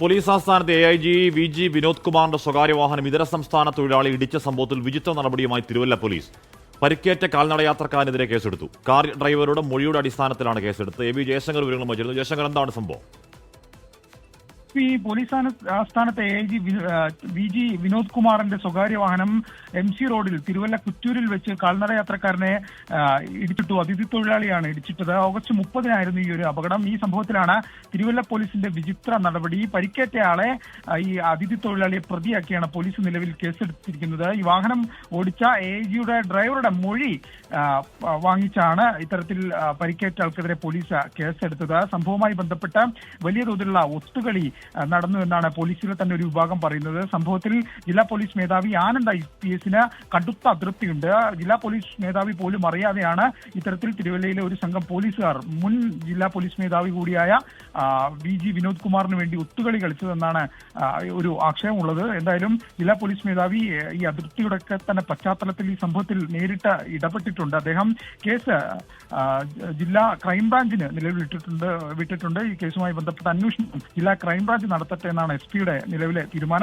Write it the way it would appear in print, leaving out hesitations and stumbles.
Police ആസ്ഥാനത്ത് AIG VG Vinod കുമാറിന്റെ സ്വകാര്യ വാഹനം ഇതര സംസ്ഥാന തൊഴിലാളി ഇടിച്ച സംഭവത്തിൽ വിചിത്ര നടപടിയുമായി തിരുവല്ല പോലീസ്. പരിക്കേറ്റ കാൽനട യാത്രക്കാരനെതിരെ കേസെടുത്തു. കാർ ഡ്രൈവറുടെ മൊഴിയുടെ അടിസ്ഥാനത്തിലാണ് കേസെടുത്തത്. AB ജയശങ്കർ വിവരങ്ങൾ വച്ചിരുന്നു. ജയശങ്കർ, എന്താണ് സംഭവം? പോലീസ് ആസ്ഥാനത്തെ AIG VG വിനോദ് കുമാറിന്റെ സ്വകാര്യ വാഹനം MC റോഡിൽ തിരുവല്ല കുറ്റൂരിൽ വെച്ച് കാൽനട യാത്രക്കാരനെ ഇടിച്ചിട്ടു. അതിഥി തൊഴിലാളിയാണ് ഇടിച്ചിട്ടത്. ഓഗസ്റ്റ് 30-നായിരുന്നു ഈ ഒരു അപകടം. ഈ സംഭവത്തിലാണ് തിരുവല്ല പോലീസിന്റെ വിചിത്ര നടപടി. പരിക്കേറ്റയാളെ ഈ അതിഥി തൊഴിലാളിയെ പ്രതിയാക്കിയാണ് പോലീസ് നിലവിൽ കേസെടുത്തിരിക്കുന്നത്. ഈ വാഹനം ഓടിച്ച AIGയുടെ ഡ്രൈവറുടെ മൊഴി വാങ്ങിച്ചാണ് ഇത്തരത്തിൽ പരിക്കേറ്റ ആൾക്കെതിരെ പോലീസ് കേസെടുത്തത്. സംഭവവുമായി ബന്ധപ്പെട്ട് വലിയ തോതിലുള്ള ഒത്തുകളി നടന്നു എന്നാണ് പോലീസിലെ തന്നെ ഒരു വിഭാഗം പറയുന്നത്. സംഭവത്തിൽ ജില്ലാ പോലീസ് മേധാവി ആനന്ദ് IPSന് കടുത്ത അതൃപ്തിയുണ്ട്. ജില്ലാ പോലീസ് മേധാവി പോലും അറിയാതെയാണ് ഇത്തരത്തിൽ തിരുവല്ലയിലെ ഒരു സംഘം പോലീസുകാർ മുൻ ജില്ലാ പോലീസ് മേധാവി കൂടിയായ VG വിനോദ് കുമാറിന് വേണ്ടി ഒത്തുകളി കളിച്ചതെന്നാണ് ഒരു ആക്ഷേപമുള്ളത്. എന്തായാലും ജില്ലാ പോലീസ് മേധാവി ഈ അതൃപ്തിയുടെയൊക്കെ തന്നെ പശ്ചാത്തലത്തിൽ ഈ സംഭവത്തിൽ നേരിട്ട് ഇടപെട്ടിട്ടുണ്ട്. അദ്ദേഹം കേസ് ജില്ലാ ക്രൈംബ്രാഞ്ചിന് നിലവിൽ വിട്ടിട്ടുണ്ട്. ഈ കേസുമായി ബന്ധപ്പെട്ട അന്വേഷണം ജില്ലാ ക്രൈംബ്രാഞ്ച് നടത്തട്ടെ എന്നാണ് SP യുടെ നിലവിലെ തീരുമാനം.